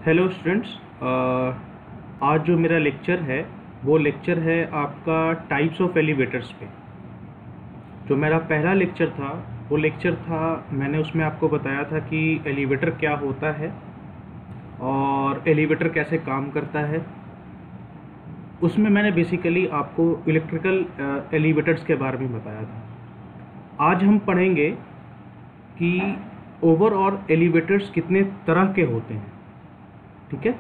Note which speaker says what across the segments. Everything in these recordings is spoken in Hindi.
Speaker 1: हेलो स्टूडेंट्स, आज जो मेरा लेक्चर है वो लेक्चर है आपका टाइप्स ऑफ एलिवेटर्स पे। जो मेरा पहला लेक्चर था वो लेक्चर था, मैंने उसमें आपको बताया था कि एलिवेटर क्या होता है और एलिवेटर कैसे काम करता है। उसमें मैंने बेसिकली आपको इलेक्ट्रिकल एलिवेटर्स के बारे में बताया था। आज हम पढ़ेंगे कि ओवरऑल एलिवेटर्स कितने तरह के होते हैं। ठीक है,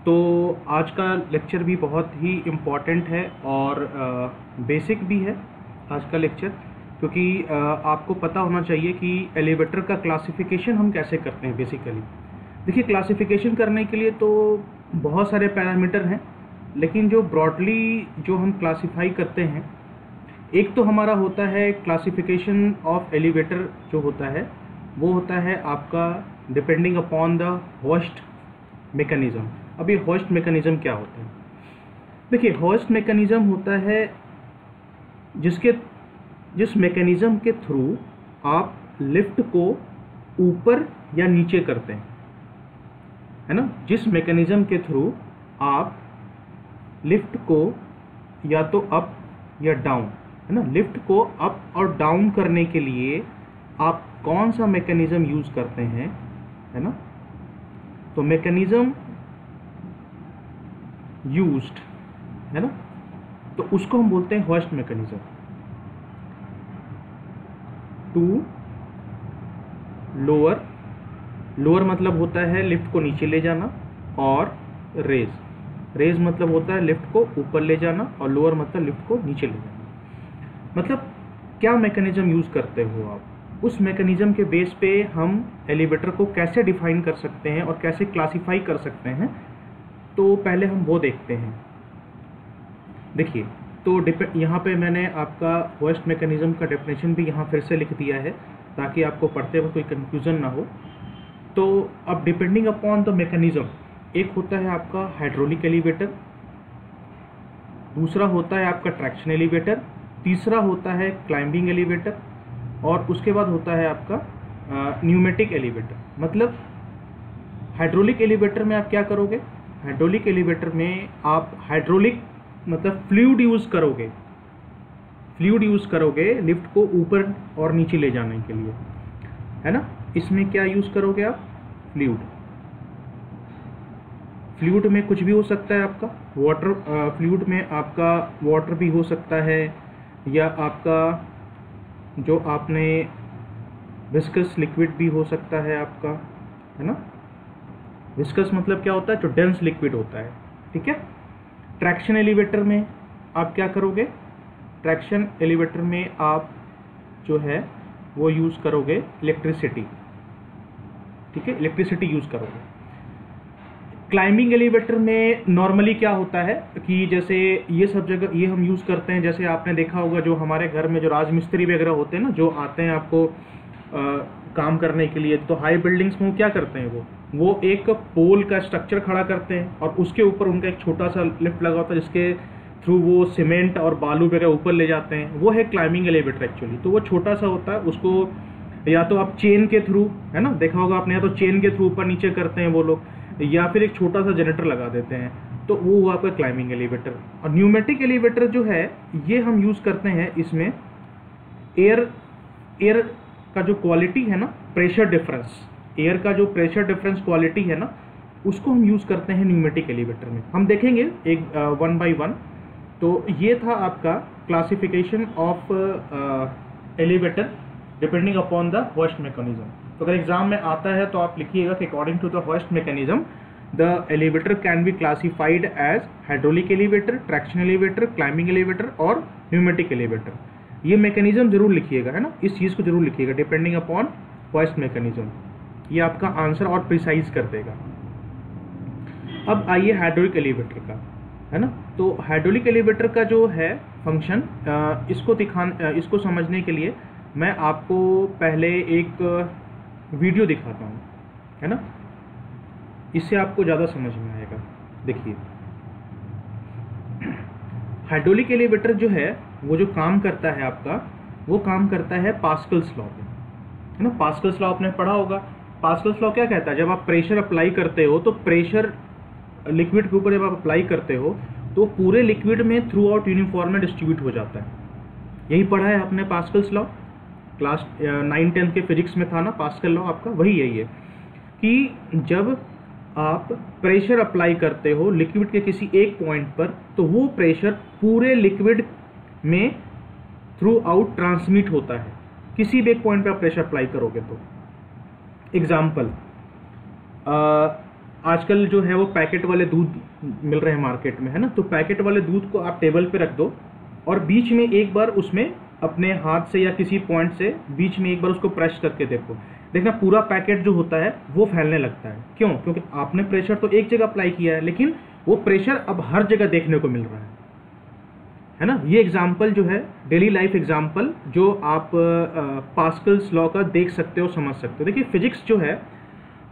Speaker 1: तो आज का लेक्चर भी बहुत ही इम्पॉर्टेंट है और बेसिक भी है आज का लेक्चर, क्योंकि आपको पता होना चाहिए कि एलिवेटर का क्लासिफिकेशन हम कैसे करते हैं। बेसिकली देखिए, क्लासिफिकेशन करने के लिए तो बहुत सारे पैरामीटर हैं, लेकिन जो ब्रॉडली जो हम क्लासिफाई करते हैं, एक तो हमारा होता है क्लासिफिकेशन ऑफ एलिवेटर। जो होता है वो होता है आपका depending upon the hoist mechanism. अब ये होस्ट मैकेनिज्म क्या होता है? देखिए, होस्ट मैकेनिज्म होता है जिस मैकेनिज्म के थ्रू आप लिफ्ट को ऊपर या नीचे करते हैं, है ना। जिस मैकेनिज्म के थ्रू आप लिफ्ट को या तो अप या डाउन, है ना, लिफ्ट को अप और डाउन करने के लिए आप कौन सा मैकेनिज्म यूज करते हैं, है ना। तो मैकेनिज्म यूज्ड, है ना, तो उसको हम बोलते हैं होस्ट मैकेनिज्म। टू लोअर मतलब होता है लिफ्ट को नीचे ले जाना, और रेज मतलब होता है लिफ्ट को ऊपर ले जाना, और लोअर मतलब लिफ्ट को नीचे ले जाना। मतलब क्या मैकेनिज्म यूज करते हो आप, उस मैकेनिज्म के बेस पे हम एलिवेटर को कैसे डिफाइन कर सकते हैं और कैसे क्लासिफाई कर सकते हैं। तो पहले हम वो देखते हैं। देखिए, तो यहाँ पे मैंने आपका होस्ट मैकेनिज्म का डेफिनेशन भी यहाँ फिर से लिख दिया है, ताकि आपको पढ़ते वक्त कोई कंफ्यूजन ना हो। तो अब डिपेंडिंग अपॉन द मैकेनिज्म, एक होता है आपका हाइड्रोलिक एलिवेटर, दूसरा होता है आपका ट्रैक्शन एलिवेटर, तीसरा होता है क्लाइंबिंग एलिवेटर, और उसके बाद होता है आपका न्यूमेटिक एलिवेटर। मतलब हाइड्रोलिक एलिवेटर में आप क्या करोगे? हाइड्रोलिक एलिवेटर में आप हाइड्रोलिक मतलब फ्लूइड यूज करोगे लिफ्ट को ऊपर और नीचे ले जाने के लिए, है ना। इसमें क्या यूज करोगे आप? फ्लूइड में कुछ भी हो सकता है आपका वाटर, फ्लूइड में आपका वाटर भी हो सकता है, या आपका जो आपने विस्कस लिक्विड भी हो सकता है आपका, है ना। विस्कस मतलब क्या होता है? जो डेंस लिक्विड होता है। ठीक है। ट्रैक्शन एलिवेटर में आप क्या करोगे? ट्रैक्शन एलिवेटर में आप जो है वो यूज़ करोगे इलेक्ट्रिसिटी। ठीक है, इलेक्ट्रिसिटी यूज़ करोगे। क्लाइंबिंग एलिवेटर में नॉर्मली क्या होता है कि जैसे ये सब जगह ये हम यूज़ करते हैं, जैसे आपने देखा होगा जो हमारे घर में जो राजमिस्त्री वगैरह होते हैं ना, जो आते हैं आपको काम करने के लिए, तो हाई बिल्डिंग्स में वो क्या करते हैं, वो एक पोल का स्ट्रक्चर खड़ा करते हैं और उसके ऊपर उनका एक छोटा सा लिफ्ट लगा होता है, जिसके थ्रू वो सीमेंट और बालू वगैरह ऊपर ले जाते हैं। वो है क्लाइंबिंग एलिवेटर एक्चुअली। तो वो छोटा सा होता है, उसको या तो आप चेन के थ्रू, है ना, देखा होगा आपने, या तो चेन के थ्रू ऊपर नीचे करते हैं वो लोग, या फिर एक छोटा सा जनरेटर लगा देते हैं। तो वो हुआ आपका क्लाइंबिंग एलिवेटर। और न्यूमेटिक एलिवेटर जो है ये हम यूज़ करते हैं, इसमें एयर का जो क्वालिटी है ना, प्रेशर डिफरेंस, एयर का जो प्रेशर डिफरेंस क्वालिटी है ना, उसको हम यूज़ करते हैं न्यूमेटिक एलिवेटर में। हम देखेंगे एक वन बाय वन। तो ये था आपका classification of elevator depending upon the hoist mechanism. तो अगर एग्जाम में आता है तो आप लिखिएगा कि according to the hoist mechanism the elevator can be classified as hydraulic elevator, traction elevator, climbing elevator और न्यूमेटिक एलिवेटर। ये मैकेनिज्म जरूर लिखिएगा, है ना, इस चीज़ को जरूर लिखिएगा, डिपेंडिंग अपॉन होस्ट मैकेनिज्म। ये आपका आंसर और प्रिसाइज कर देगा। अब आइए हाइड्रोलिक एलिवेटर का, है ना। तो हाइड्रोलिक एलिवेटर का जो है फंक्शन, इसको समझने के लिए मैं आपको पहले एक वीडियो दिखाता हूँ, है ना, इससे आपको ज़्यादा समझ में आएगा। देखिए, हाइड्रोलिक एलिवेटर जो है वो जो काम करता है आपका, वो काम करता है पास्कल्स लॉ पे, है ना। पास्कल्स लॉ आपने पढ़ा होगा। पास्कल्स लॉ क्या कहता है, जब आप प्रेशर अप्लाई करते हो तो प्रेशर लिक्विड के ऊपर जब आप अप्लाई करते हो तो पूरे लिक्विड में थ्रू आउट यूनिफॉर्म में डिस्ट्रीब्यूट हो जाता है। यही पढ़ा है आपने पास्कल्स लॉ, क्लास 9-10 के फिजिक्स में था ना पास्कल लॉ आपका, वही यही है कि जब आप प्रेशर अप्लाई करते हो लिक्विड के किसी एक पॉइंट पर तो वो प्रेशर पूरे लिक्विड में थ्रू आउट ट्रांसमिट होता है। किसी भी एक पॉइंट पे आप प्रेशर अप्लाई करोगे तो एग्जाम्पल, आजकल जो है वो पैकेट वाले दूध मिल रहे हैं मार्केट में, है ना, तो पैकेट वाले दूध को आप टेबल पे रख दो और बीच में एक बार उसमें अपने हाथ से या किसी पॉइंट से बीच में एक बार उसको प्रेस करके देखो, देखना पूरा पैकेट जो होता है वो फैलने लगता है। क्यों? क्योंकि आपने प्रेशर तो एक जगह अप्लाई किया है लेकिन वो प्रेशर अब हर जगह देखने को मिल रहा है ना। ये एग्जाम्पल जो है डेली लाइफ एग्जाम्पल जो आप पास्कल्स लॉ का देख सकते हो, समझ सकते हो। देखिए फिजिक्स जो है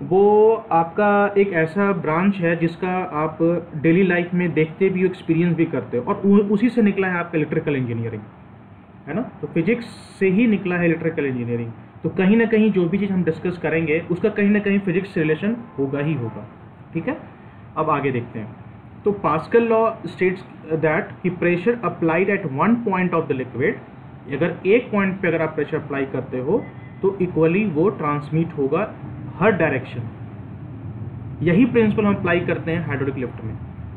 Speaker 1: वो आपका एक ऐसा ब्रांच है जिसका आप डेली लाइफ में देखते भी हो, एक्सपीरियंस भी करते हो, और उसी से निकला है आपका इलेक्ट्रिकल इंजीनियरिंग, है ना। तो फिजिक्स से ही निकला है इलेक्ट्रिकल इंजीनियरिंग। तो कहीं ना कहीं जो भी चीज़ हम डिस्कस करेंगे उसका कहीं ना कहीं फिजिक्स से रिलेशन होगा ही होगा। ठीक है, अब आगे देखते हैं। तो पास्कल लॉ स्टेट्स दैट कि pressure applied at one point of the liquid, अगर एक पॉइंट पे अगर आप प्रेशर अप्लाई करते हो तो इक्वली वो ट्रांसमिट होगा हर डायरेक्शन। यही प्रिंसिपल हम अप्लाई करते हैं हाइड्रोलिक लिफ्ट में।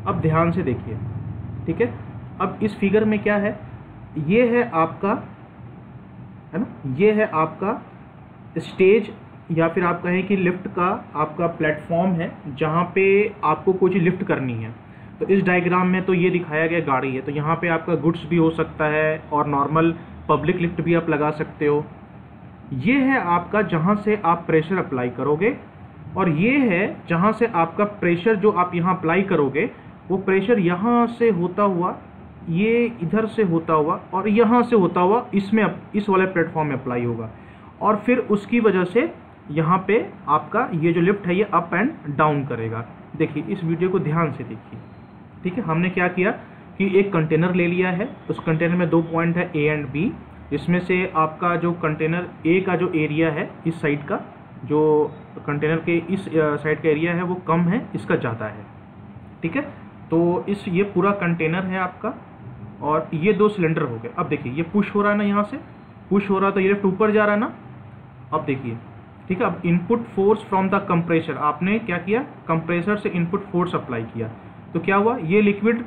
Speaker 1: अब ध्यान से देखिए, ठीक है। अब इस फिगर में क्या है, ये है आपका, है ना, ये है आपका स्टेज या फिर आप कहें कि लिफ्ट का आपका प्लेटफॉर्म है जहाँ पे आपको कोई चीज़ लिफ्ट करनी है। तो इस डायग्राम में तो ये दिखाया गया गाड़ी है, तो यहाँ पे आपका गुड्स भी हो सकता है और नॉर्मल पब्लिक लिफ्ट भी आप लगा सकते हो। ये है आपका जहाँ से आप प्रेशर अप्लाई करोगे और ये है जहाँ से आपका प्रेशर जो आप यहाँ अप्लाई करोगे वो प्रेशर यहाँ से होता हुआ, ये इधर से होता हुआ और यहाँ से होता हुआ इसमें इस वाले प्लेटफॉर्म में अप्लाई होगा और फिर उसकी वजह से यहाँ पे आपका ये जो लिफ्ट है ये अप एंड डाउन करेगा। देखिए इस वीडियो को ध्यान से देखिए, ठीक है। हमने क्या किया कि एक कंटेनर ले लिया है, उस कंटेनर में दो पॉइंट है ए एंड बी, जिसमें से आपका जो कंटेनर ए का जो एरिया है इस साइड का, जो कंटेनर के इस साइड का एरिया है वो कम है, इसका ज़्यादा है, ठीक है। तो ये पूरा कंटेनर है आपका और ये दो सिलेंडर हो गए। अब देखिए ये पुश हो रहा है ना, यहाँ से पुश हो रहा है तो ये लिफ्ट ऊपर जा रहा है ना। अब देखिए, ठीक है। अब input force from the compressor, आपने क्या किया, कंप्रेसर से इनपुट फोर्स अप्लाई किया, तो क्या हुआ, ये लिक्विड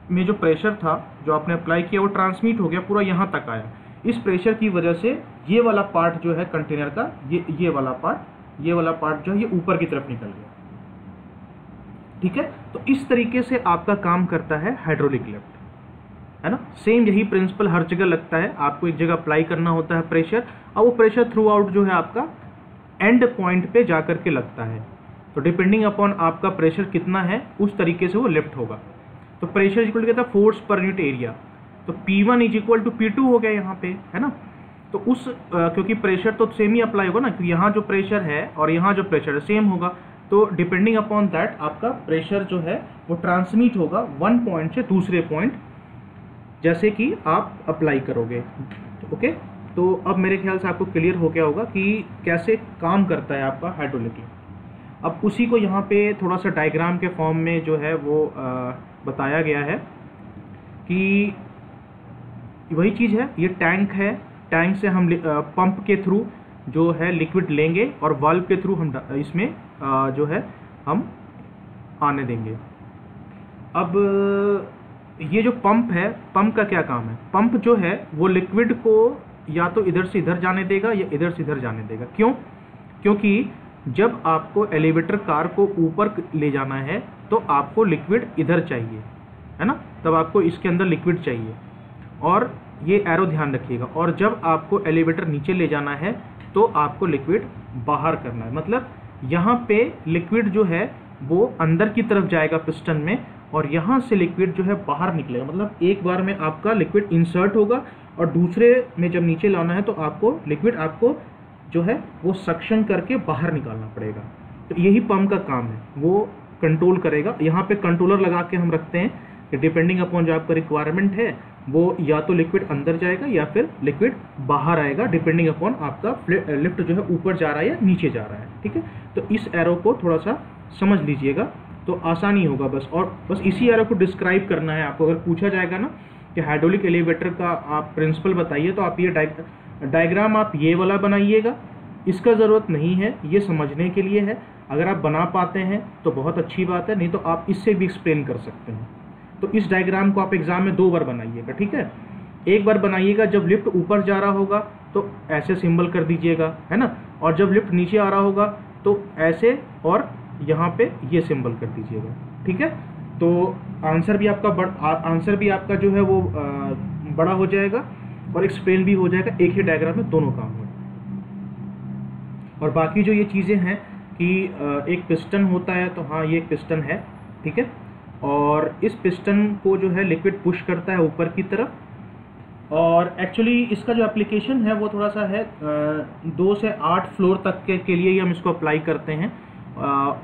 Speaker 1: में जो प्रेशर था जो आपने अप्लाई किया वो ट्रांसमिट हो गया, पूरा यहाँ तक आया। इस प्रेशर की वजह से ये वाला पार्ट जो है कंटेनर का, ये वाला पार्ट जो है ये ऊपर की तरफ निकल गया, ठीक है। तो इस तरीके से आपका काम करता है हाइड्रोलिक लिफ्ट, है ना। सेम यही प्रिंसिपल हर जगह लगता है, आपको एक जगह अप्लाई करना होता है प्रेशर और वो प्रेशर थ्रू आउट जो है आपका एंड पॉइंट पे जा करके लगता है। तो डिपेंडिंग अपॉन आपका प्रेशर कितना है उस तरीके से वो लिफ्ट होगा। तो प्रेशर इक्वल टू क्या था, फोर्स पर यूनिट एरिया, तो P1 is equal to P2 हो गया यहाँ पे, है ना। तो उस क्योंकि प्रेशर तो सेम ही अप्लाई होगा ना, क्योंकि यहाँ जो प्रेशर है और यहाँ जो प्रेशर है सेम होगा, तो डिपेंडिंग अपॉन दैट आपका प्रेशर जो है वो ट्रांसमिट होगा वन पॉइंट से दूसरे पॉइंट जैसे कि आप अप्लाई करोगे। ओके, तो अब मेरे ख्याल से आपको क्लियर हो गया होगा कि कैसे काम करता है आपका हाइड्रोलिक लिफ्ट। अब उसी को यहाँ पे थोड़ा सा डायग्राम के फॉर्म में जो है वो बताया गया है कि वही चीज़ है, ये टैंक है, टैंक से हम पंप के थ्रू जो है लिक्विड लेंगे और वाल्व के थ्रू हम इसमें जो है हम आने देंगे। अब ये जो पंप है, पंप का क्या काम है, पंप जो है वो लिक्विड को या तो इधर से इधर जाने देगा या इधर से इधर जाने देगा। क्यों? क्योंकि जब आपको एलिवेटर कार को ऊपर ले जाना है तो आपको लिक्विड इधर चाहिए, है ना, तब आपको इसके अंदर लिक्विड चाहिए, और ये एरो ध्यान रखिएगा। और जब आपको एलिवेटर नीचे ले जाना है तो आपको लिक्विड बाहर करना है, मतलब यहाँ पे लिक्विड जो है वो अंदर की तरफ जाएगा पिस्टन में और यहाँ से लिक्विड जो है बाहर निकलेगा। मतलब एक बार में आपका लिक्विड इंसर्ट होगा और दूसरे में जब नीचे लाना है तो आपको लिक्विड आपको जो है वो सक्शन करके बाहर निकालना पड़ेगा। तो यही पंप का काम है, वो कंट्रोल करेगा। यहाँ पे कंट्रोलर लगा के हम रखते हैं कि डिपेंडिंग अपॉन जो आपका रिक्वायरमेंट है वो या तो लिक्विड अंदर जाएगा या फिर लिक्विड बाहर आएगा, डिपेंडिंग अपॉन आपका लिफ्ट जो है ऊपर जा रहा है या नीचे जा रहा है। ठीक है, तो इस एरो को थोड़ा सा समझ लीजिएगा तो आसानी होगा बस। और बस इसी एरो को डिस्क्राइब करना है आपको। अगर पूछा जाएगा ना कि हाइड्रोलिक एलिवेटर का आप प्रिंसिपल बताइए, तो आप ये डायग्राम आप ये वाला बनाइएगा। इसका ज़रूरत नहीं है, ये समझने के लिए है। अगर आप बना पाते हैं तो बहुत अच्छी बात है, नहीं तो आप इससे भी एक्सप्लेन कर सकते हैं। तो इस डायग्राम को आप एग्जाम में 2 बार बनाइएगा। ठीक है, एक बार बनाइएगा जब लिफ्ट ऊपर जा रहा होगा तो ऐसे सिंबल कर दीजिएगा, है ना, और जब लिफ्ट नीचे आ रहा होगा तो ऐसे, और यहाँ पे ये सिंबल कर दीजिएगा। ठीक है, तो आंसर भी आपका जो है वो बड़ा हो जाएगा और एक्सप्लेन भी हो जाएगा, एक ही डायग्राम में दोनों काम हो। और बाकी जो ये चीज़ें हैं कि एक पिस्टन होता है, तो हाँ ये एक पिस्टन है। ठीक है, और इस पिस्टन को जो है लिक्विड पुश करता है ऊपर की तरफ, और एक्चुअली इसका जो एप्लीकेशन है वो थोड़ा सा है 2 से 8 फ्लोर तक के लिए ही हम इसको अप्लाई करते हैं।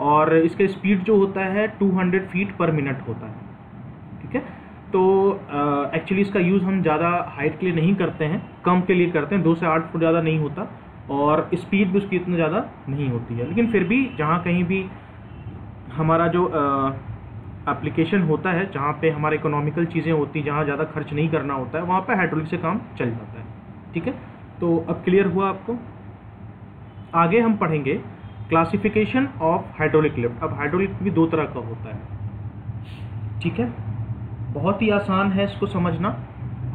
Speaker 1: और इसका स्पीड जो होता है 200 फीट पर मिनट होता है। ठीक है, तो एक्चुअली इसका यूज़ हम ज़्यादा हाइट के लिए नहीं करते हैं, कम के लिए करते हैं। 2 से 8 फुट ज़्यादा नहीं होता और स्पीड भी उसकी इतनी ज़्यादा नहीं होती है, लेकिन फिर भी जहाँ कहीं भी हमारा जो एप्लीकेशन होता है, जहाँ पे हमारे इकोनॉमिकल चीज़ें होती हैं, जहाँ ज़्यादा खर्च नहीं करना होता है, वहाँ पे हाइड्रोलिक से काम चल जाता है। ठीक है, तो अब क्लियर हुआ आपको। आगे हम पढ़ेंगे क्लासिफिकेशन ऑफ हाइड्रोलिक लिफ्ट। अब हाइड्रोलिक भी 2 तरह का होता है। ठीक है, बहुत ही आसान है इसको समझना।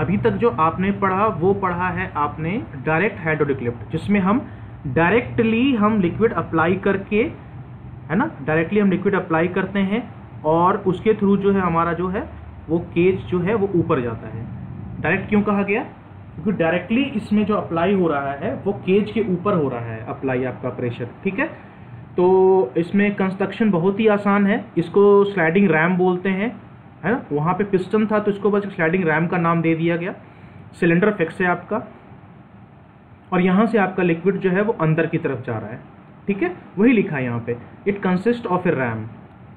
Speaker 1: अभी तक जो आपने पढ़ा वो पढ़ा है आपने डायरेक्ट हाइड्रोलिक लिफ्ट, जिसमें हम डायरेक्टली हम लिक्विड अप्लाई करके, है ना, डायरेक्टली हम लिक्विड अप्लाई करते हैं और उसके थ्रू जो है हमारा जो है वो केज जो है वो ऊपर जाता है। डायरेक्ट क्यों कहा गया? क्योंकि डायरेक्टली इसमें जो अप्लाई हो रहा है वो केज के ऊपर हो रहा है अप्लाई आपका प्रेशर। ठीक है, तो इसमें कंस्ट्रक्शन बहुत ही आसान है। इसको स्लाइडिंग रैम बोलते हैं, है ना। वहाँ पे पिस्टन था तो इसको बस स्लाइडिंग रैम का नाम दे दिया गया। सिलेंडर फिक्स है आपका और यहाँ से आपका लिक्विड जो है वो अंदर की तरफ जा रहा है। ठीक है, वही लिखा है यहाँ पे, it consist of A RAM.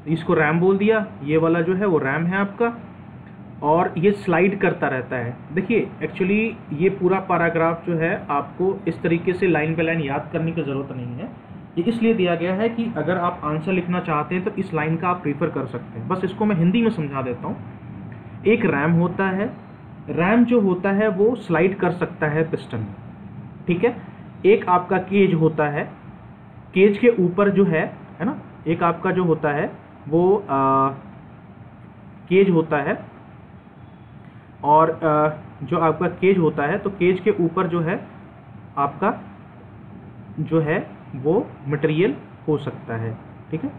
Speaker 1: इसको रैम बोल दिया, ये वाला जो है वो रैम है आपका और ये स्लाइड करता रहता है। देखिए एक्चुअली ये पूरा पैराग्राफ जो है आपको इस तरीके से लाइन बाय लाइन याद करने की ज़रूरत नहीं है। ये इसलिए दिया गया है कि अगर आप आंसर लिखना चाहते हैं तो इस लाइन का आप प्रीफर कर सकते हैं। बस इसको मैं हिंदी में समझा देता हूँ। एक रैम होता है, रैम जो होता है वो स्लाइड कर सकता है पिस्टन। ठीक है, एक आपका केज होता है, केज के ऊपर जो है ना, एक आपका जो होता है वो केज होता है और जो आपका केज होता है तो केज के ऊपर जो है आपका जो है वो मटेरियल हो सकता है। ठीक है,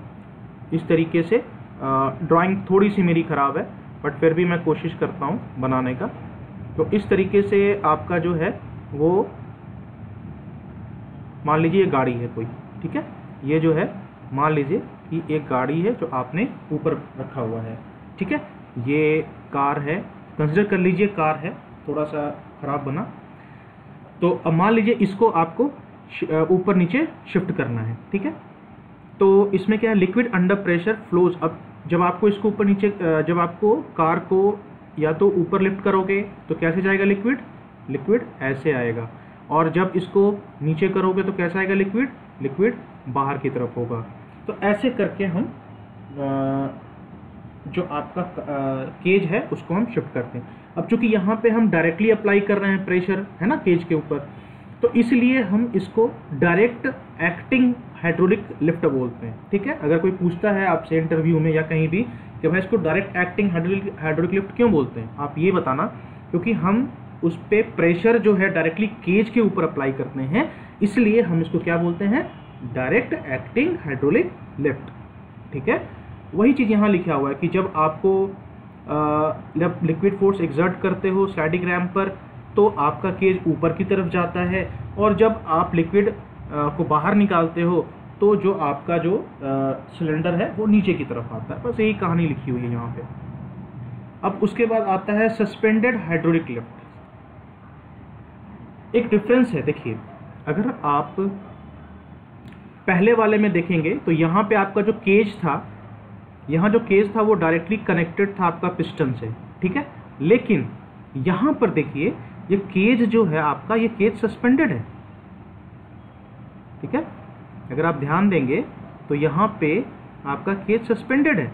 Speaker 1: इस तरीके से ड्राइंग थोड़ी सी मेरी ख़राब है बट फिर भी मैं कोशिश करता हूँ बनाने का। तो इस तरीके से आपका जो है वो मान लीजिए ये गाड़ी है कोई। ठीक है, ये जो है मान लीजिए कि एक गाड़ी है जो आपने ऊपर रखा हुआ है। ठीक है, ये कार है, कंसिडर कर लीजिए कार है, थोड़ा सा ख़राब बना। तो अब मान लीजिए इसको आपको ऊपर नीचे शिफ्ट करना है। ठीक है, तो इसमें क्या है, लिक्विड अंडर प्रेशर फ्लोज। अब जब आपको इसको ऊपर नीचे, जब आपको कार को या तो ऊपर लिफ्ट करोगे तो कैसे जाएगा लिक्विड, लिक्विड ऐसे आएगा, और जब इसको नीचे करोगे तो कैसा आएगा लिक्विड, लिक्विड बाहर की तरफ होगा। तो ऐसे करके हम जो आपका केज है उसको हम शिफ्ट करते हैं। अब चूंकि यहाँ पे हम डायरेक्टली अप्लाई कर रहे हैं प्रेशर, है ना, केज के ऊपर, तो इसलिए हम इसको डायरेक्ट एक्टिंग हाइड्रोलिक लिफ्ट बोलते हैं। ठीक है, अगर कोई पूछता है आपसे इंटरव्यू में या कहीं भी कि भाई इसको डायरेक्ट एक्टिंग हाइड्रोलिक लिफ्ट क्यों बोलते हैं, आप ये बताना, क्योंकि हम उस पर प्रेशर जो है डायरेक्टली केज के ऊपर अप्लाई करते हैं, इसलिए हम इसको क्या बोलते हैं, डायरेक्ट एक्टिंग हाइड्रोलिक लिफ्ट। ठीक है, वही चीज़ यहाँ लिखा हुआ है कि जब आपको लिक्विड फोर्स एक्सर्ट करते हो स्लाइडिंग रैम पर तो आपका केज ऊपर की तरफ जाता है, और जब आप लिक्विड को बाहर निकालते हो तो जो आपका जो सिलेंडर है वो नीचे की तरफ आता है। बस यही कहानी लिखी हुई है यहाँ पे। अब उसके बाद आता है सस्पेंडेड हाइड्रोलिक लिफ्ट। एक डिफरेंस है, देखिए अगर आप पहले वाले में देखेंगे तो यहाँ पे आपका जो केज था, यहाँ जो केज था वो डायरेक्टली कनेक्टेड था आपका पिस्टन से। ठीक है, लेकिन यहाँ पर देखिए ये केज जो है आपका, ये केज सस्पेंडेड है, ठीक है। अगर आप ध्यान देंगे तो यहाँ पे आपका केज सस्पेंडेड है,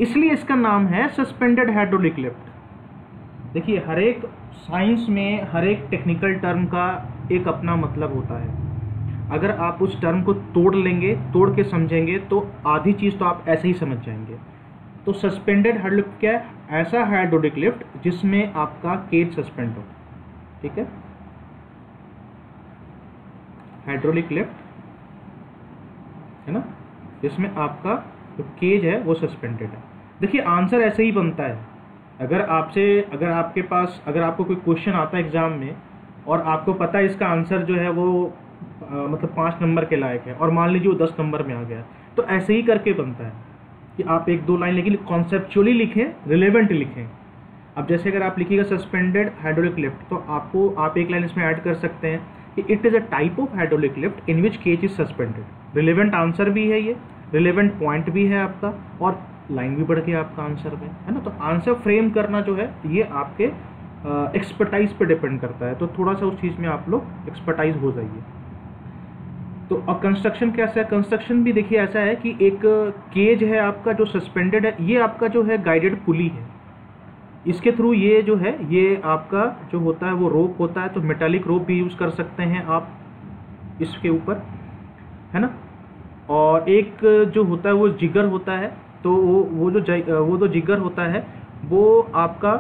Speaker 1: इसलिए इसका नाम है सस्पेंडेड हाइड्रोलिक लिफ्ट। देखिए हर एक साइंस में हर एक टेक्निकल टर्म का एक अपना मतलब होता है। अगर आप उस टर्म को तोड़ लेंगे, तोड़ के समझेंगे, तो आधी चीज़ तो आप ऐसे ही समझ जाएंगे। तो सस्पेंडेड हाइड्रोलिक लिफ्ट क्या है? ऐसा हाइड्रोलिक लिफ्ट जिसमें आपका केज सस्पेंड हो, ठीक है। हाइड्रोलिक लिफ्ट है ना, जिसमें आपका जो केज है वो सस्पेंडेड है। देखिए आंसर ऐसे ही बनता है। अगर आपको कोई क्वेश्चन आता है एग्जाम में और आपको पता है इसका आंसर जो है वो मतलब 5 नंबर के लायक है, और मान लीजिए वो 10 नंबर में आ गया, तो ऐसे ही करके बनता है कि आप 1-2 लाइन लेकिन कॉन्सेप्चुअली लिखें, रिलेवेंट लिखें। अब जैसे अगर आप लिखिएगा सस्पेंडेड हाइड्रोलिक लिफ्ट, तो आप एक लाइन इसमें ऐड कर सकते हैं कि it is a type of hydraulic lift in which cage is suspended. Relevant answer भी है, ये रिलेवेंट पॉइंट भी है आपका, और लाइन भी बढ़ गया आपका आंसर में, है ना। तो आंसर फ्रेम करना जो है ये आपके एक्सपर्टाइज पे डिपेंड करता है, तो थोड़ा सा उस चीज़ में आप लोग एक्सपर्टाइज हो जाइए। तो अब कंस्ट्रक्शन कैसा है? कंस्ट्रक्शन भी देखिए ऐसा है कि एक केज है आपका जो सस्पेंडेड है, ये आपका जो है गाइडेड पुली है, इसके थ्रू ये जो है ये आपका जो होता है वो रोप होता है, तो मेटालिक रोप भी यूज़ कर सकते हैं आप इसके ऊपर, है ना। और एक जो होता है वो जिगर होता है, तो वो जो जिगर होता है वो आपका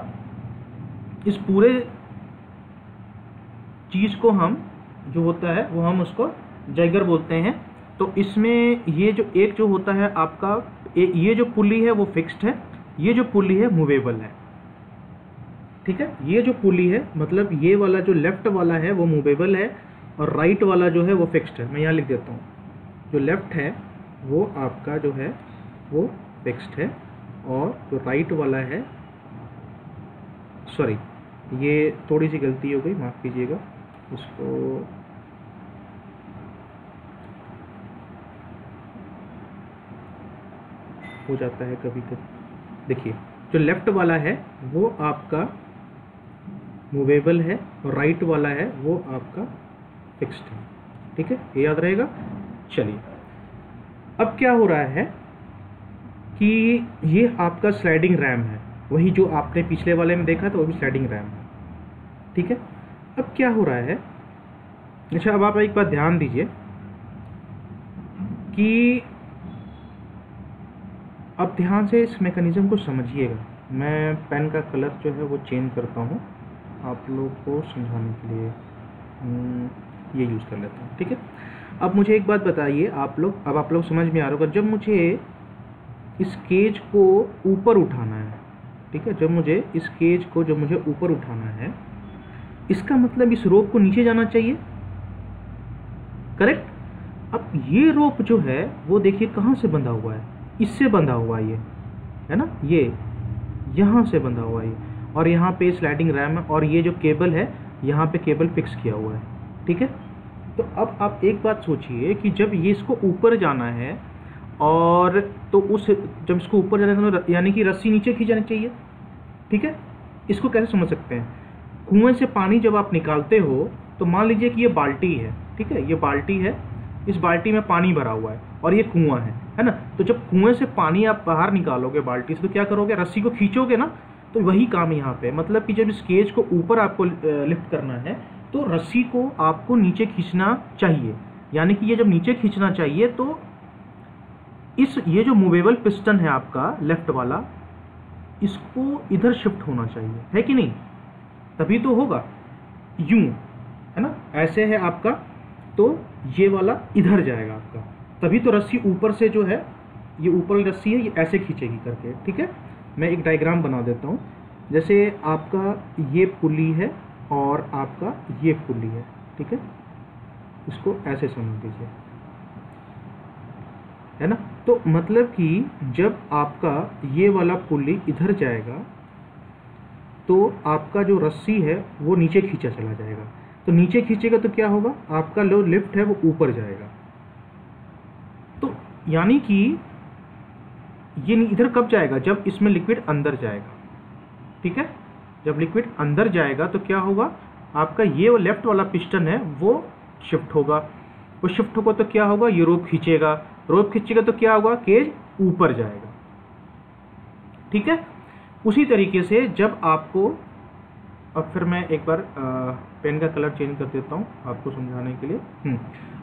Speaker 1: इस पूरे चीज़ को हम जो होता है वो हम उसको जैगर बोलते हैं। तो इसमें ये जो एक जो होता है आपका ये जो पुली है वो फिक्स्ड है, ये जो पुली है मूवेबल है, ठीक है। ये जो पुली है मतलब ये वाला जो लेफ्ट वाला है वो मूवेबल है, और राइट वाला जो है वो फिक्स्ड है। मैं यहाँ लिख देता हूँ, जो लेफ्ट है वो आपका जो है वो फिक्स्ड है, और जो राइट वाला है, सॉरी ये थोड़ी सी गलती हो गई, माफ़ कीजिएगा, इसको हो जाता है कभी कभी। देखिए जो लेफ्ट वाला है वो आपका मूवेबल है, और राइट वाला है वो आपका फिक्स्ड है, ठीक है, ये याद रहेगा। चलिए अब क्या हो रहा है कि ये आपका स्लाइडिंग रैम है, वही जो आपने पिछले वाले में देखा था वो भी स्लाइडिंग रैम है, ठीक है। अब क्या हो रहा है, अच्छा अब आप एक बात ध्यान दीजिए कि अब ध्यान से इस मैकेनिज्म को समझिएगा। मैं पेन का कलर जो है वो चेंज करता हूँ आप लोग को समझाने के लिए, ये यूज़ कर लेता हूँ, ठीक है। अब मुझे एक बात बताइए आप लोग, अब आप लोग समझ में आ रहा होगा, जब मुझे इस केज को ऊपर उठाना है, ठीक है, जब मुझे इस केज को ऊपर उठाना है, इसका मतलब इस रोप को नीचे जाना चाहिए, करेक्ट। अब ये रोप जो है वो देखिए कहाँ से बंधा हुआ है, इससे बंधा हुआ है, ये है ना, ये यहाँ से बंधा हुआ है, और यहाँ पे स्लाइडिंग रैम है, और ये जो केबल है यहाँ पे केबल फिक्स किया हुआ है, ठीक है। तो अब आप एक बात सोचिए कि जब ये इसको ऊपर जाना है, और तो जब इसको ऊपर जाना है तो यानी कि रस्सी नीचे खींचनी चाहिए, ठीक है। इसको कैसे समझ सकते हैं? कुएं से पानी जब आप निकालते हो तो मान लीजिए कि ये बाल्टी है, ठीक है, ये बाल्टी है, इस बाल्टी में पानी भरा हुआ है और ये कुआं है ना। तो जब कुएं से पानी आप बाहर निकालोगे बाल्टी से, तो क्या करोगे, रस्सी को खींचोगे ना। तो वही काम यहाँ पे, मतलब कि जब इस केज को ऊपर आपको लिफ्ट करना है तो रस्सी को आपको नीचे खींचना चाहिए, यानी कि ये जब नीचे खींचना चाहिए तो ये जो मूवेबल पिस्टन है आपका लेफ्ट वाला, इसको इधर शिफ्ट होना चाहिए, है कि नहीं, तभी तो होगा, यूं है ना, ऐसे है आपका, तो ये वाला इधर जाएगा आपका, तभी तो रस्सी ऊपर से जो है, ये ऊपर वाली रस्सी है ये ऐसे खींचेगी करके, ठीक है। मैं एक डायग्राम बना देता हूँ, जैसे आपका ये पुली है और आपका ये पुली है, ठीक है, इसको ऐसे समझ लीजिए, है ना। तो मतलब कि जब आपका ये वाला पुली इधर जाएगा तो आपका जो रस्सी है वो नीचे खींचा चला जाएगा, तो नीचे खींचेगा तो क्या होगा, आपका जो लिफ्ट है वो ऊपर जाएगा। तो यानी कि ये इधर कब जाएगा, जब इसमें लिक्विड अंदर जाएगा, ठीक है। जब लिक्विड अंदर जाएगा तो क्या होगा, आपका ये लेफ्ट वाला पिस्टन है वो शिफ्ट होगा, वो शिफ्ट होगा तो क्या होगा, ये रोप खींचेगा, रोप खींचेगा तो क्या होगा, केज ऊपर जाएगा। ठीक है, उसी तरीके से जब आपको, अब फिर मैं एक बार पेन का कलर चेंज कर देता हूँ आपको समझाने के लिए।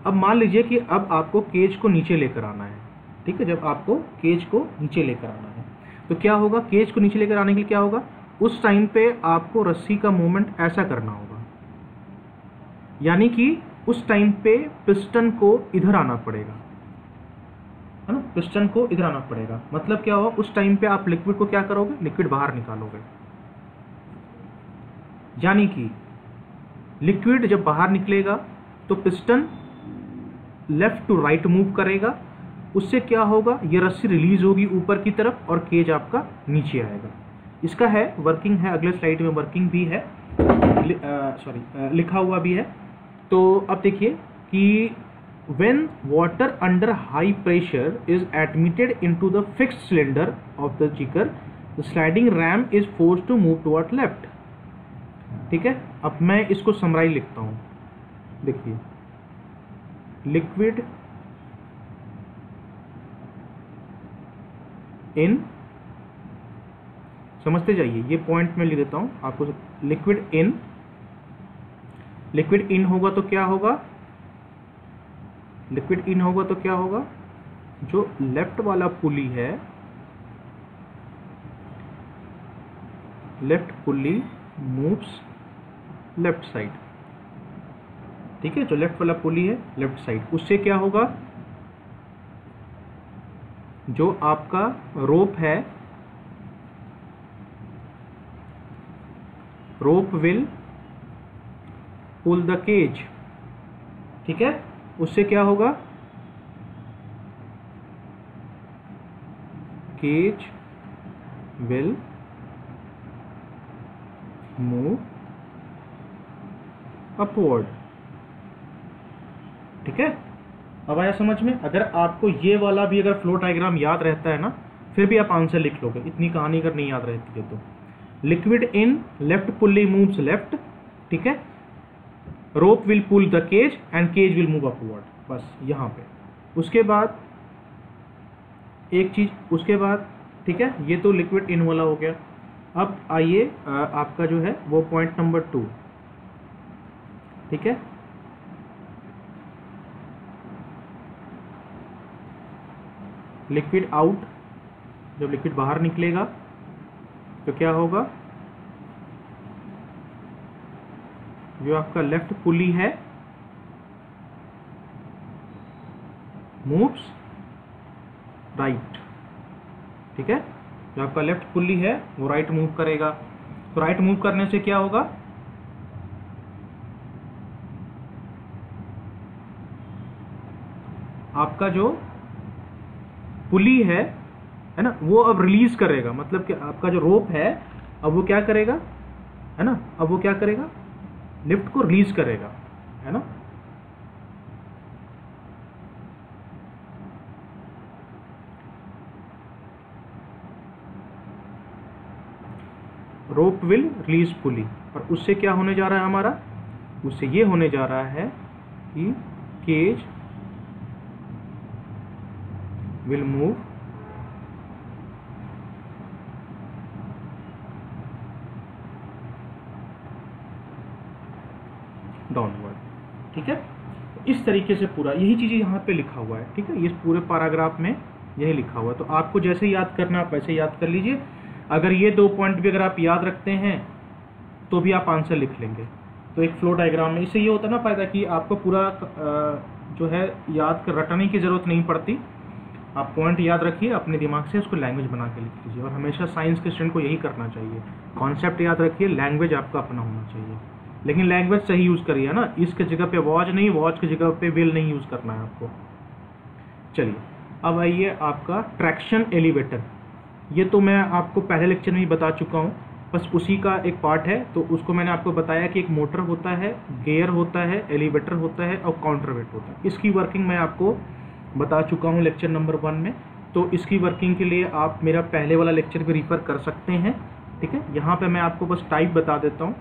Speaker 1: अब मान लीजिए कि अब आपको केज को नीचे लेकर आना है। ठीक है, जब आपको केज को नीचे लेकर आना है तो क्या होगा, केज को नीचे लेकर आने के लिए क्या होगा, उस टाइम पे आपको रस्सी का मूवमेंट ऐसा करना होगा, यानी कि उस टाइम पे पिस्टन को इधर आना पड़ेगा, है ना, पिस्टन को इधर आना पड़ेगा। मतलब क्या होगा, उस टाइम पे आप लिक्विड को क्या करोगे, लिक्विड बाहर निकालोगे, यानी कि लिक्विड जब बाहर निकलेगा तो piston left to right move करेगा, उससे क्या होगा, ये रस्सी रिलीज होगी ऊपर की तरफ और केज आपका नीचे आएगा। इसका है वर्किंग है, अगले स्लाइड में वर्किंग भी है, लिखा हुआ भी है। तो अब देखिए कि when water under high pressure is admitted into the fixed cylinder of the jigger, the sliding ram is forced to move toward left। ठीक है, अब मैं इसको समराइज लिखता हूँ। देखिए, लिक्विड इन, समझते जाइए, ये पॉइंट में लिख देता हूँ आपको। लिक्विड इन होगा तो क्या होगा, लिक्विड इन होगा तो क्या होगा, जो लेफ्ट वाला पुली है, लेफ्ट पुली मूव्स लेफ्ट साइड। ठीक है, जो लेफ्ट वाला पुली है लेफ्ट साइड, उससे क्या होगा, जो आपका रोप है, rope will pull the cage. ठीक है, उससे क्या होगा, केज विल मूव अपवर्ड। ठीक है, अब आया समझ में। अगर आपको ये वाला भी अगर फ्लो डायग्राम याद रहता है ना, फिर भी आप आंसर लिख लोगे, इतनी कहानी अगर नहीं याद रहती है तो। Liquid in, left pulley moves left, ठीक है, rope will pull the cage and cage will move upward, बस यहाँ पे। उसके बाद एक चीज, उसके बाद ठीक है, ये तो लिक्विड इन वाला हो गया। अब आइए आपका जो है वो पॉइंट नंबर 2, ठीक है, लिक्विड आउट। जब लिक्विड बाहर निकलेगा तो क्या होगा, जो आपका लेफ्ट पुली है मूव्स राइट। ठीक है, जो आपका लेफ्ट पुली है वो राइट मूव करेगा। तो राइट मूव करने से क्या होगा, आपका जो पुली है ना, वो अब रिलीज करेगा। मतलब कि आपका जो रोप है अब वो क्या करेगा, है ना, अब वो क्या करेगा, लिफ्ट को रिलीज करेगा, है ना। रोप विल रिलीज पुली, और उससे क्या होने जा रहा है हमारा, उससे ये होने जा रहा है कि केज विल मूव डाउनवर्ड। ठीक है, इस तरीके से पूरा यही चीज़ यहाँ पे लिखा हुआ है। ठीक है, इस पूरे पैराग्राफ में यही लिखा हुआ है। तो आपको जैसे याद करना आप वैसे याद कर लीजिए। अगर ये 2 पॉइंट भी अगर आप याद रखते हैं तो भी आप आंसर लिख लेंगे। तो एक फ्लो डायग्राम में इससे ये होता है ना फायदा कि आपको पूरा जो है याद कर रटने की ज़रूरत नहीं पड़ती। आप पॉइंट याद रखिए, अपने दिमाग से उसको लैंग्वेज बना के लिख लीजिए। और हमेशा साइंस के स्टूडेंट को यही करना चाहिए। कॉन्सेप्ट याद रखिए, लैंग्वेज आपका अपना होना चाहिए, लेकिन लैंग्वेज सही यूज़ करिए ना। इसके जगह पे वॉच नहीं, वॉच की जगह पे विल नहीं यूज़ करना है आपको। चलिए अब आइए आपका ट्रैक्शन एलिवेटर। ये तो मैं आपको पहले लेक्चर में ही बता चुका हूँ, बस उसी का एक पार्ट है। तो उसको मैंने आपको बताया कि एक मोटर होता है, गियर होता है, एलिवेटर होता है और काउंटरवेट होता है। इसकी वर्किंग मैं आपको बता चुका हूँ लेक्चर नंबर 1 में। तो इसकी वर्किंग के लिए आप मेरा पहले वाला लेक्चर भी रिफ़र कर सकते हैं। ठीक है, यहाँ पे मैं आपको बस टाइप बता देता हूँ।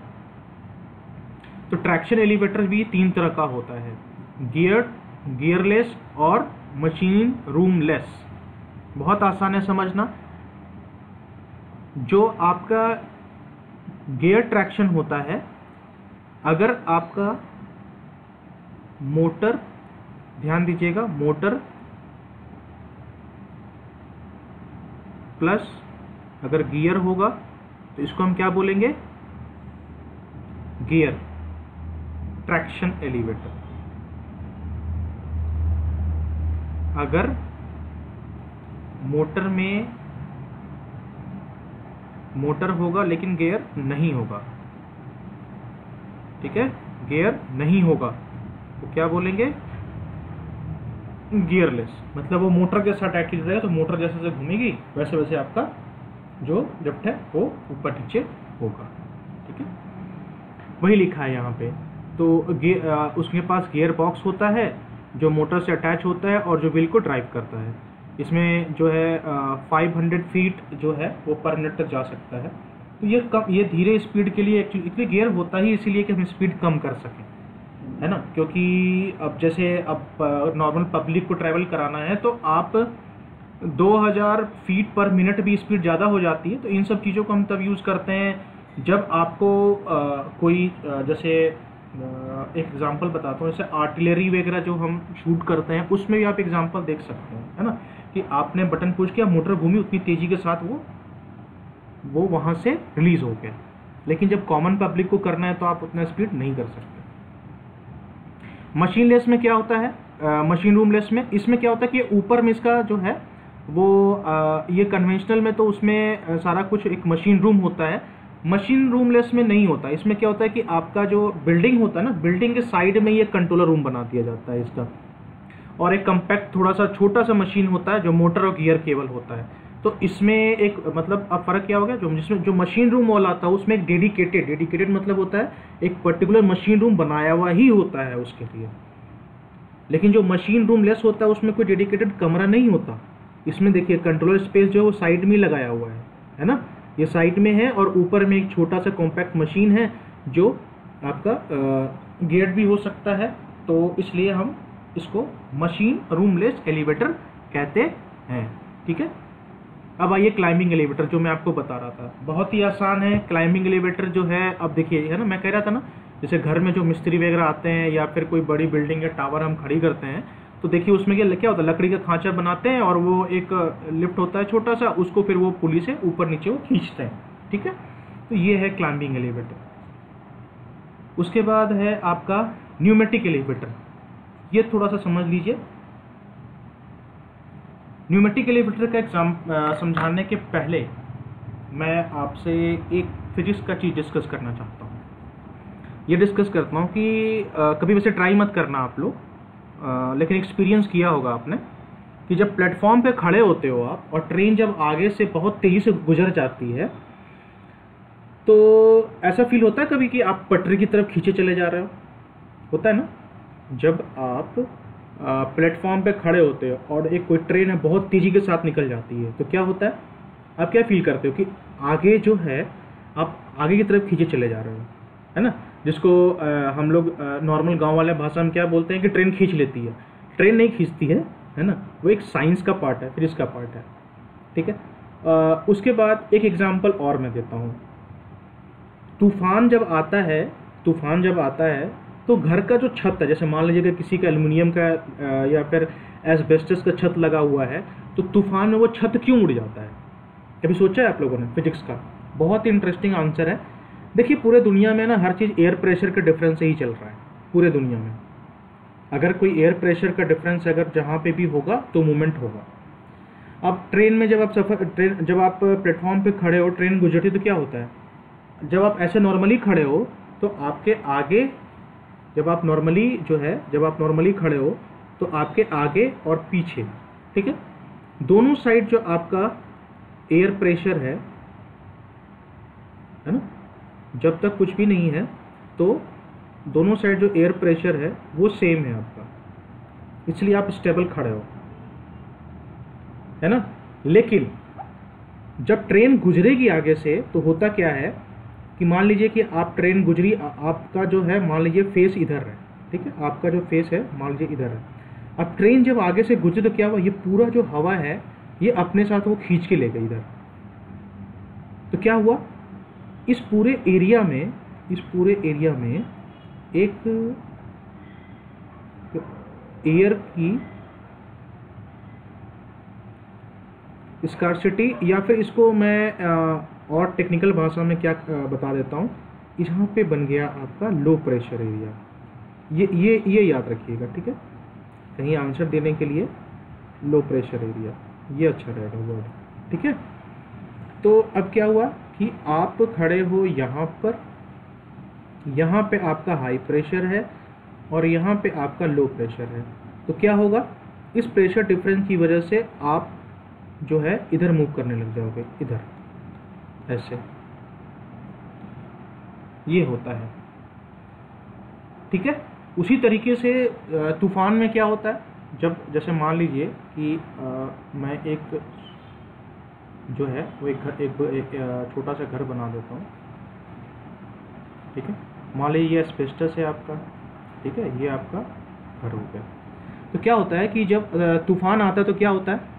Speaker 1: तो ट्रैक्शन एलिवेटर भी 3 तरह का होता है, गियर्ड, गियरलेस और मशीन रूमलेस। बहुत आसान है समझना। जो आपका गियर ट्रैक्शन होता है, अगर आपका मोटर, ध्यान दीजिएगा, मोटर प्लस अगर गियर होगा तो इसको हम क्या बोलेंगे, गियर ट्रैक्शन एलिवेटर। अगर मोटर में मोटर होगा लेकिन गियर नहीं होगा, ठीक है, गियर नहीं होगा तो क्या बोलेंगे, गियरलेस। मतलब वो मोटर के साथ अटैच रहेगा, तो मोटर जैसे जैसे घूमेगी वैसे वैसे आपका जो लिफ्ट है वो ऊपर नीचे होगा, ठीक है, वही लिखा है यहाँ पे। तो उसके पास गियर बॉक्स होता है जो मोटर से अटैच होता है और जो व्हील को ड्राइव करता है। इसमें जो है 500 फीट जो है वो पर मिनट तक जा सकता है। तो ये धीरे स्पीड के लिए एक्चुअली गियर होता ही इसीलिए कि हम स्पीड कम कर सकें, है ना। क्योंकि अब जैसे अब नॉर्मल पब्लिक को ट्रैवल कराना है तो आप 2000 फीट पर मिनट भी स्पीड ज़्यादा हो जाती है। तो इन सब चीज़ों को हम तब यूज़ करते हैं जब आपको कोई जैसे एक एग्जांपल बताता हूँ, जैसे आर्टिलरी वगैरह जो हम शूट करते हैं उसमें भी आप एग्जांपल देख सकते हैं, है ना, कि आपने बटन पुश किया, मोटर घूमी, उतनी तेज़ी के साथ वो वहाँ से रिलीज़ हो गया। लेकिन जब कॉमन पब्लिक को करना है तो आप उतना स्पीड नहीं कर सकते। मशीन लेस में क्या होता है, मशीन रूम लेस में, इसमें क्या होता है कि ऊपर में इसका जो है वो ये कन्वेंशनल में तो उसमें सारा कुछ एक मशीन रूम होता है, मशीन रूम लेस में नहीं होता। इसमें क्या होता है कि आपका जो बिल्डिंग होता है ना, बिल्डिंग के साइड में ये कंट्रोलर रूम बना दिया जाता है इसका, और एक कम्पैक्ट थोड़ा सा छोटा सा मशीन होता है जो मोटर और गियर केबल होता है। तो इसमें एक मतलब अब फ़र्क क्या हो गया, जिसमें जो मशीन रूम वाला आता है उसमें एक डेडिकेटेड मतलब होता है एक पर्टिकुलर मशीन रूम बनाया हुआ ही होता है उसके लिए। लेकिन जो मशीन रूम लेस होता है उसमें कोई डेडिकेटेड कमरा नहीं होता। इसमें देखिए कंट्रोलर स्पेस जो है वो साइड में लगाया हुआ है ना, ये साइड में है, और ऊपर में एक छोटा सा कॉम्पैक्ट मशीन है जो आपका गियर भी हो सकता है। तो इसलिए हम इसको मशीन रूमलेस एलिवेटर कहते हैं, ठीक है। अब आइए क्लाइंबिंग एलिवेटर, जो मैं आपको बता रहा था, बहुत ही आसान है क्लाइंबिंग एलिवेटर जो है। अब देखिए, है ना, मैं कह रहा था ना, जैसे घर में जो मिस्त्री वगैरह आते हैं या फिर कोई बड़ी बिल्डिंग या टावर हम खड़ी करते हैं, तो देखिए उसमें क्या होता है, लकड़ी का खांचा बनाते हैं और वो एक लिफ्ट होता है छोटा सा, उसको फिर वो पुली से ऊपर नीचे वो खींचते हैं, ठीक है। तो ये है क्लाइंबिंग एलिवेटर। उसके बाद है आपका न्यूमेटिक एलिवेटर, ये थोड़ा सा समझ लीजिए। न्यूमेटिक एलिवेटर का समझाने के पहले मैं आपसे एक फिजिक्स का चीज़ डिस्कस करना चाहता हूँ। ये डिस्कस करता हूँ कि कभी वैसे ट्राई मत करना आप लोग, लेकिन एक्सपीरियंस किया होगा आपने कि जब प्लेटफॉर्म पे खड़े होते हो आप और ट्रेन जब आगे से बहुत तेज़ी से गुजर जाती है तो ऐसा फील होता है कभी कि आप पटरी की तरफ खींचे चले जा रहे हो, होता है ना। जब आप प्लेटफॉर्म पे खड़े होते हो और एक कोई ट्रेन है बहुत तेज़ी के साथ निकल जाती है तो क्या होता है, आप क्या फील करते हो कि आगे जो है आप आगे की तरफ खींचे चले जा रहे हो, है ना। जिसको हम लोग नॉर्मल गांव वाले भाषा में क्या बोलते हैं कि ट्रेन खींच लेती है। ट्रेन नहीं खींचती है ना, वो एक साइंस का पार्ट है, फिजिक्स का पार्ट है, ठीक है। उसके बाद एक एग्जांपल और मैं देता हूँ। तूफान जब आता है तो घर का जो छत है, जैसे मान लीजिए कि किसी का एल्युमिनियम का या फिर एस्बेस्टस का छत लगा हुआ है, तो तूफान में वो छत क्यों उड़ जाता है, कभी सोचा है आप लोगों ने फिजिक्स का? बहुत ही इंटरेस्टिंग आंसर है। देखिए पूरे दुनिया में ना हर चीज़ एयर प्रेशर के डिफरेंस से ही चल रहा है पूरे दुनिया में। अगर कोई एयर प्रेशर का डिफरेंस अगर जहाँ पे भी होगा तो मूवमेंट होगा। अब ट्रेन में जब आप प्लेटफॉर्म पे खड़े हो, ट्रेन गुजरती तो क्या होता है, जब आप ऐसे नॉर्मली खड़े हो तो आपके आगे, जब आप नॉर्मली खड़े हो तो आपके आगे और पीछे, ठीक है, दोनों साइड जो आपका एयर प्रेशर है ना, जब तक कुछ भी नहीं है तो दोनों साइड जो एयर प्रेशर है वो सेम है आपका, इसलिए आप स्टेबल खड़े हो, है ना। लेकिन जब ट्रेन गुजरेगी आगे से तो होता क्या है कि मान लीजिए कि आप ट्रेन गुजरी, आपका जो है मान लीजिए फेस इधर है, ठीक है, आपका जो फेस है मान लीजिए इधर है। अब ट्रेन जब आगे से गुजरी तो क्या हुआ, ये पूरा जो हवा है ये अपने साथ वो खींच के ले गई इधर। तो क्या हुआ, इस पूरे एरिया में एक एयर की स्कार्सिटी, या फिर इसको मैं और टेक्निकल भाषा में क्या बता देता हूँ, यहाँ पे बन गया आपका लो प्रेशर एरिया। ये याद रखिएगा, ठीक है, कहीं आंसर देने के लिए लो प्रेशर एरिया ये अच्छा रहेगा वर्ड, ठीक है। तो अब क्या हुआ कि आप खड़े हो यहाँ पर, यहाँ पे आपका हाई प्रेशर है और यहाँ पे आपका लो प्रेशर है। तो क्या होगा, इस प्रेशर डिफरेंस की वजह से आप जो है इधर मूव करने लग जाओगे, इधर ऐसे, ये होता है, ठीक है। उसी तरीके से तूफान में क्या होता है, जब जैसे मान लीजिए कि मैं एक जो है वो एक छोटा सा घर बना देता हूँ, ठीक है। मान लीजिए ये एस्बेस्टस है आपका, ठीक है, ये आपका घर हो गया। तो क्या होता है कि जब तूफान आता है तो क्या होता है,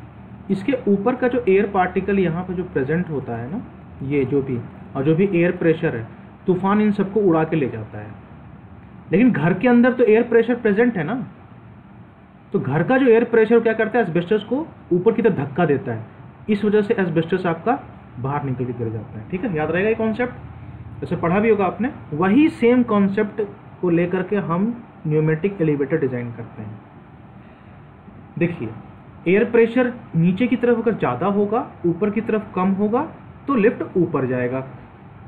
Speaker 1: इसके ऊपर का जो एयर पार्टिकल यहाँ पर जो प्रेजेंट होता है ना, ये जो भी एयर प्रेशर है, तूफान इन सबको उड़ा के ले जाता है। लेकिन घर के अंदर तो एयर प्रेशर प्रेजेंट है ना, तो घर का जो एयर प्रेशर क्या करता है, एस्बेस्टस को ऊपर की तरफ धक्का देता है, इस वजह से एस्बेस्टस आपका बाहर निकल के गिर जाता है, ठीक है। याद रहेगा ये कॉन्सेप्ट, जैसे पढ़ा भी होगा आपने। वही सेम कॉन्सेप्ट को लेकर के हम न्यूमेटिक एलिवेटर डिजाइन करते हैं। देखिए, एयर प्रेशर नीचे की तरफ अगर ज़्यादा होगा, ऊपर की तरफ कम होगा तो लिफ्ट ऊपर जाएगा,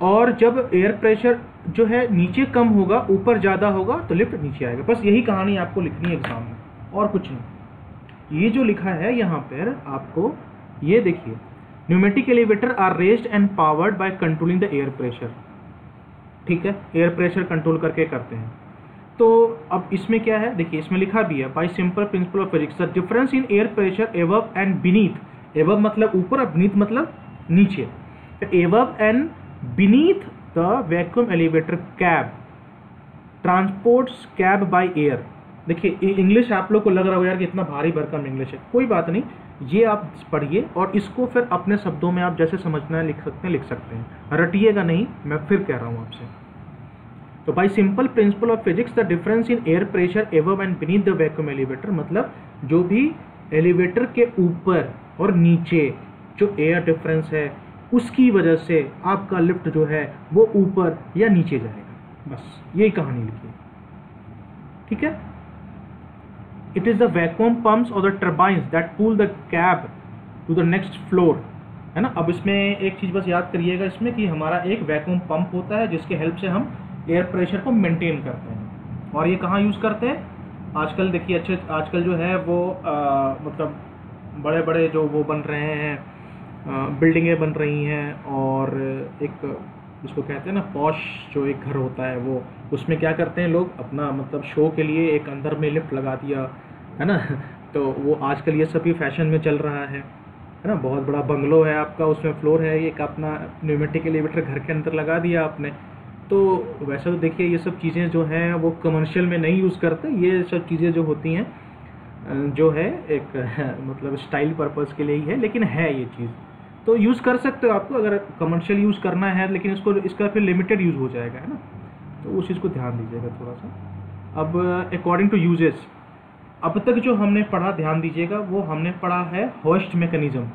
Speaker 1: और जब एयर प्रेशर जो है नीचे कम होगा, ऊपर ज़्यादा होगा तो लिफ्ट नीचे आएगा। बस यही कहानी आपको लिखनी है एग्जाम में, और कुछ नहीं। ये जो लिखा है यहाँ पर आपको, ये देखिए, pneumatic elevator are raised and powered by controlling the air pressure, ठीक है, एयर प्रेशर कंट्रोल करके करते हैं। तो अब इसमें क्या है, देखिए इसमें लिखा भी है, bye simple principle of physics the difference in air pressure above and beneath, above मतलब ऊपर और बीनीथ मतलब नीचे, above and beneath the vacuum elevator cab transports cab by air. देखिए इंग्लिश आप लोग को लग रहा हो यार कि इतना भारी भरकम इंग्लिश है, कोई बात नहीं, ये आप पढ़िए और इसको फिर अपने शब्दों में आप जैसे समझना है लिख सकते हैं, रटिएगा नहीं, मैं फिर कह रहा हूँ आपसे। तो bye simple principle of physics the difference in air pressure above and beneath the vacuum elevator, मतलब जो भी एलिवेटर के ऊपर और नीचे जो एयर डिफरेंस है उसकी वजह से आपका लिफ्ट जो है वो ऊपर या नीचे जाएगा, बस यही कहानी लिखिए, ठीक है। It is the vacuum pumps और the turbines that pull the cab to the next floor, है ना। अब इसमें एक चीज़ बस याद करिएगा इसमें कि हमारा एक वैक्यूम पंप होता है जिसके हेल्प से हम एयर प्रेशर को मेंटेन करते हैं। और ये कहाँ यूज़ करते हैं आजकल, देखिए अच्छे आजकल जो है वो मतलब बड़े बड़े जो वो बन रहे हैं, बिल्डिंगें बन रही हैं, और एक जिसको कहते हैं ना पॉश जो एक घर होता है, वो उसमें क्या करते हैं लोग अपना मतलब शो के लिए एक अंदर में लिफ्ट लगा दिया, है ना। तो वो आजकल ये सभी फैशन में चल रहा है ना। बहुत बड़ा बंगलो है आपका, उसमें फ्लोर है, एक अपना न्यूमेटिक एलिवेटर घर के अंदर लगा दिया आपने। तो वैसे तो देखिए ये सब चीज़ें जो हैं वो कमर्शियल में नहीं यूज़ करते, ये सब चीज़ें जो होती हैं जो है एक मतलब स्टाइल पर्पस के लिए ही है, लेकिन है ये चीज़ तो यूज़ कर सकते हो आपको अगर कमर्शियल यूज़ करना है, लेकिन इसका फिर लिमिटेड यूज़ हो जाएगा, है ना। तो उस चीज़ को ध्यान दीजिएगा थोड़ा सा। अब अकॉर्डिंग टू यूजेस, अब तक जो हमने पढ़ा ध्यान दीजिएगा, वो हमने पढ़ा है होस्ट मैकेनिज्म,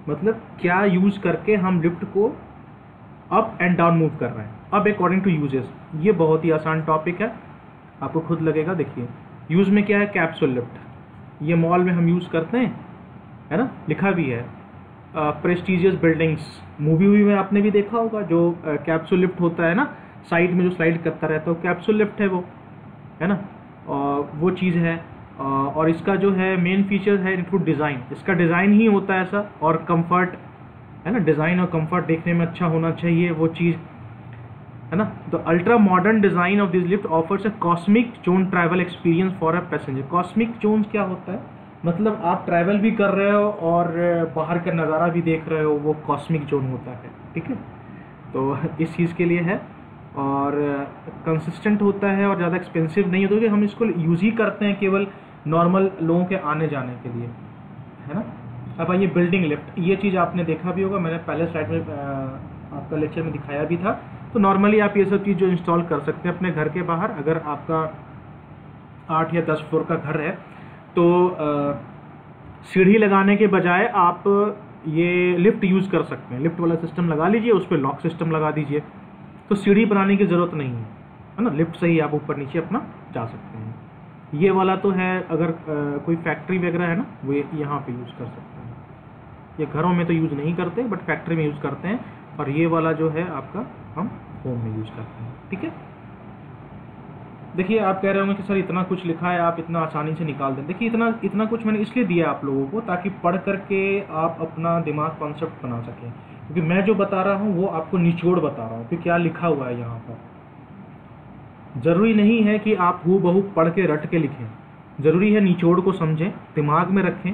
Speaker 1: मतलब क्या यूज़ करके हम लिफ्ट को अप एंड डाउन मूव कर रहे हैं। अब अकॉर्डिंग टू यूजेस, ये बहुत ही आसान टॉपिक है, आपको खुद लगेगा। देखिए यूज़ में क्या है, कैप्सूल लिफ्ट, ये मॉल में हम यूज़ करते हैं, है ना, लिखा भी है। प्रेस्टीजियस बिल्डिंग्स, मूवी में आपने भी देखा होगा, जो कैप्सूल लिफ्ट होता है ना, साइड में जो स्लाइड करता रहता है, वो कैप्सूल लिफ्ट है वो, है ना। वो चीज़ है। और इसका जो है मेन फीचर है इंक्लूड डिज़ाइन, इसका डिज़ाइन ही होता है ऐसा, और कंफर्ट, है ना, डिज़ाइन और कंफर्ट देखने में अच्छा होना चाहिए वो चीज़, है ना। The ultra modern design of this lift offers a cosmic zone travel experience for a passenger. Cosmic zone क्या होता है, मतलब आप ट्रैवल भी कर रहे हो और बाहर का नज़ारा भी देख रहे हो, वो कॉस्मिक जोन होता है, ठीक है। तो इस चीज़ के लिए है, और कंसिस्टेंट होता है और ज़्यादा एक्सपेंसिव नहीं होता, क्योंकि हम इसको यूज़ ही करते हैं केवल नॉर्मल लोगों के आने जाने के लिए, है ना। अब आइए बिल्डिंग लिफ्ट, ये चीज़ आपने देखा भी होगा, मैंने पहले स्लाइड में आपका लेक्चर में दिखाया भी था। तो नॉर्मली आप ये सब चीज़ जो इंस्टॉल कर सकते हैं अपने घर के बाहर, अगर आपका 8 या 10 फ्लोर का घर है तो सीढ़ी लगाने के बजाय आप ये लिफ्ट यूज़ कर सकते हैं। लिफ्ट वाला सिस्टम लगा लीजिए, उस पर लॉक सिस्टम लगा दीजिए, तो सीढ़ी बनाने की ज़रूरत नहीं है ना। लिफ्ट से ही आप ऊपर नीचे अपना जा सकते हैं। ये वाला तो है अगर कोई फैक्ट्री वगैरह है ना, वो यहाँ पे यूज़ कर सकते हैं। ये घरों में तो यूज़ नहीं करते, बट फैक्ट्री में यूज़ करते हैं। और ये वाला जो है आपका हम होम में यूज़ करते हैं, ठीक है। देखिए आप कह रहे होंगे कि सर इतना कुछ लिखा है, आप इतना आसानी से निकाल दें। देखिए इतना कुछ मैंने इसलिए दिया आप लोगों को, ताकि पढ़ करके आप अपना दिमाग कॉन्सेप्ट बना सकें, क्योंकि मैं जो बता रहा हूँ वो आपको निचोड़ बता रहा हूँ कि क्या लिखा हुआ है यहाँ पर। ज़रूरी नहीं है कि आप हूबहू पढ़ के रट के लिखें, ज़रूरी है निचोड़ को समझें, दिमाग में रखें।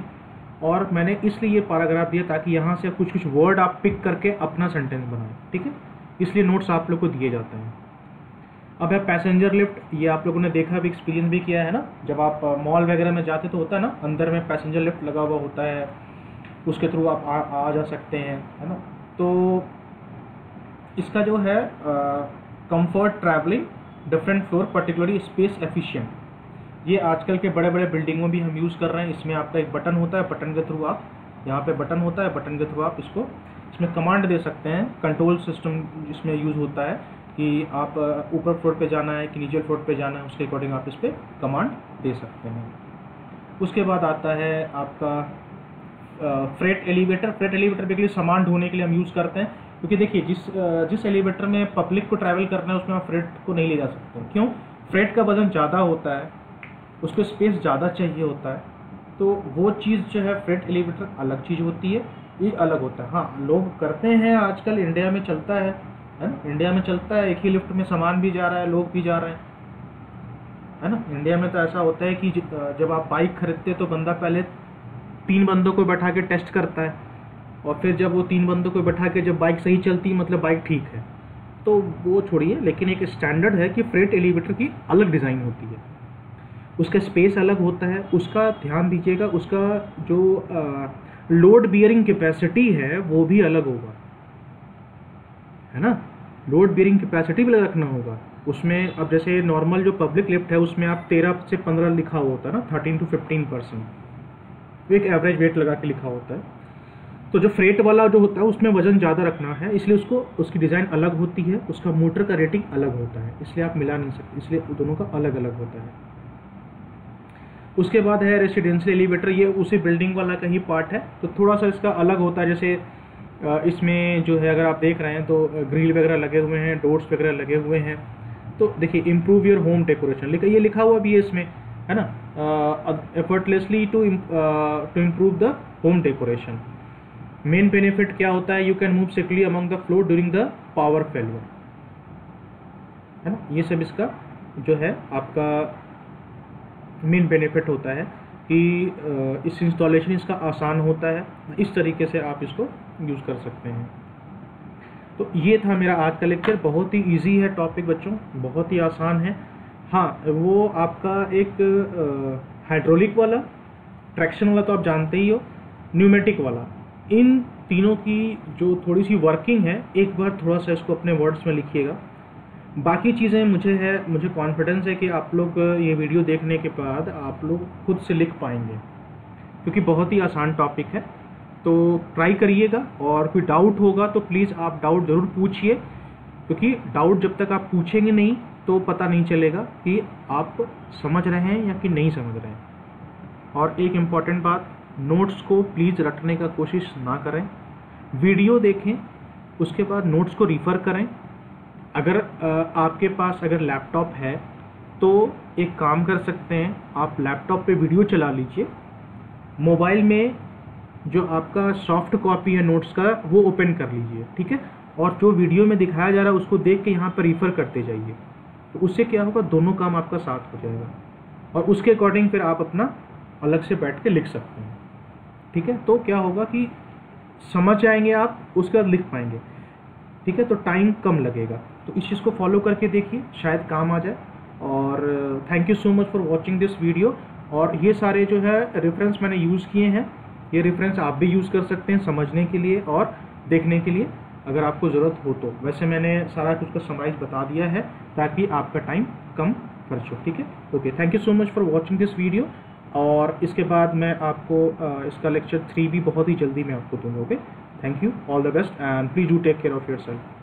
Speaker 1: और मैंने इसलिए ये पैराग्राफ दिया ताकि यहाँ से कुछ कुछ वर्ड आप पिक करके अपना सेंटेंस बनाएं, ठीक है। इसलिए नोट्स आप लोग को दिए जाते हैं। अब है पैसेंजर लिफ्ट, ये आप लोगों ने देखा भी, एक्सपीरियंस भी किया है ना। जब आप मॉल वगैरह में जाते तो होता है ना, अंदर में पैसेंजर लिफ्ट लगा हुआ होता है, उसके थ्रू आप आ जा सकते हैं, है ना। तो इसका जो है comfort travelling different floor particularly space efficient, ये आजकल के बड़े बड़े बिल्डिंगों में भी हम यूज़ कर रहे हैं। इसमें आपका एक बटन होता है, बटन के थ्रू आप, यहाँ पे बटन होता है, बटन के थ्रू आप इसमें कमांड दे सकते हैं। कंट्रोल सिस्टम जिसमें यूज़ होता है कि आप ऊपर फ्लोर पे जाना है कि नीचे फ्लोर पे जाना है, उसके अकॉर्डिंग आप इस पर कमांड दे सकते हैं। उसके बाद आता है आपका freight elevator. Freight elevator basically सामान ढोने के लिए हम यूज़ करते हैं, क्योंकि देखिए जिस एलिवेटर में पब्लिक को ट्रैवल करना है उसमें आप फ्रेट को नहीं ले जा सकते। क्यों? फ्रेट का वजन ज़्यादा होता है, उसको स्पेस ज़्यादा चाहिए होता है, तो वो चीज़ जो है फ्रेट एलिवेटर अलग चीज़ होती है, ये अलग होता है। हाँ, लोग करते हैं, आजकल इंडिया में चलता है ना, इंडिया में चलता है, एक ही लिफ्ट में सामान भी जा रहा है, लोग भी जा रहे हैं, है ना। इंडिया में तो ऐसा होता है कि जब आप बाइक खरीदते तो बंदा पहले 3 बंदों को बैठा के टेस्ट करता है, और फिर जब वो 3 बंदों को बैठा के जब बाइक सही चलती है मतलब बाइक ठीक है, तो वो छोड़िए। लेकिन एक स्टैंडर्ड है कि फ्रेट एलिवेटर की अलग डिज़ाइन होती है, उसका स्पेस अलग होता है, उसका ध्यान दीजिएगा, उसका जो लोड बियरिंग कैपेसिटी है वो भी अलग होगा, है ना। लोड बियरिंग कैपेसिटी भी अलग रखना होगा उसमें। अब जैसे नॉर्मल जो पब्लिक लिफ्ट है उसमें आप 13 से 15 लिखा हुआ होता है ना, 13 to 15%, एक एवरेज वेट लगा के लिखा होता है। तो जो फ्रेट वाला जो होता है उसमें वजन ज़्यादा रखना है, इसलिए उसकी डिज़ाइन अलग होती है, उसका मोटर का रेटिंग अलग होता है, इसलिए आप मिला नहीं सकते, इसलिए दोनों का अलग अलग होता है। उसके बाद है रेसिडेंशियल एलिवेटर, ये उसी बिल्डिंग वाला का ही पार्ट है, तो थोड़ा सा इसका अलग होता है। जैसे इसमें जो है अगर आप देख रहे हैं तो ग्रिल वगैरह लगे हुए हैं, डोर्स वगैरह लगे हुए हैं। तो देखिए इम्प्रूव योर होम डेकोरेशन ये लिखा हुआ भी है इसमें, है ना, effortlessly to improve the home decoration. Main benefit क्या होता है? You can move quickly among the floor during the power failure, है ना। ये सब इसका जो है आपका मेन बेनिफिट होता है कि इस इंस्टॉलेशन इसका आसान होता है, इस तरीके से आप इसको यूज़ कर सकते हैं। तो ये था मेरा आज का लेक्चर, बहुत ही इजी है टॉपिक बच्चों, बहुत ही आसान है। हाँ, वो आपका एक हाइड्रोलिक वाला, ट्रैक्शन वाला तो आप जानते ही हो, न्यूमेटिक वाला, इन तीनों की जो थोड़ी सी वर्किंग है एक बार थोड़ा सा इसको अपने वर्ड्स में लिखिएगा। बाकी चीज़ें मुझे कॉन्फिडेंस है कि आप लोग ये वीडियो देखने के बाद आप लोग खुद से लिख पाएंगे, क्योंकि बहुत ही आसान टॉपिक है। तो ट्राई करिएगा, और कोई डाउट होगा तो प्लीज़ आप डाउट ज़रूर पूछिए, क्योंकि डाउट जब तक आप पूछेंगे नहीं तो पता नहीं चलेगा कि आप समझ रहे हैं या कि नहीं समझ रहे हैं। और एक इम्पॉर्टेंट बात, नोट्स को प्लीज़ रटने का कोशिश ना करें, वीडियो देखें, उसके बाद नोट्स को रिफ़र करें। अगर आपके पास अगर लैपटॉप है तो एक काम कर सकते हैं, आप लैपटॉप पे वीडियो चला लीजिए, मोबाइल में जो आपका सॉफ्ट कॉपी है नोट्स का वो ओपन कर लीजिए, ठीक है। और जो वीडियो में दिखाया जा रहा है उसको देख के यहाँ पर रिफ़र करते जाइए, तो उससे क्या होगा, दोनों काम आपका साथ हो जाएगा, और उसके अकॉर्डिंग फिर आप अपना अलग से बैठ के लिख सकते हैं। ठीक है, तो क्या होगा कि समझ जाएंगे आप, उसके बाद लिख पाएंगे। ठीक है, तो टाइम कम लगेगा। तो इस चीज़ को फॉलो करके देखिए, शायद काम आ जाए। और thank you so much for watching this video. और ये सारे जो है रेफरेंस मैंने यूज़ किए हैं, ये रेफरेंस आप भी यूज़ कर सकते हैं समझने के लिए और देखने के लिए, अगर आपको ज़रूरत हो तो। वैसे मैंने सारा कुछ का समराइज बता दिया है ताकि आपका टाइम कम खर्च हो। ठीक है, okay, thank you so much for watching this video. और इसके बाद मैं आपको इसका लेक्चर 3 भी बहुत ही जल्दी मैं आपको दूंगा। Okay, thank you, all the best, and please do take care of your self.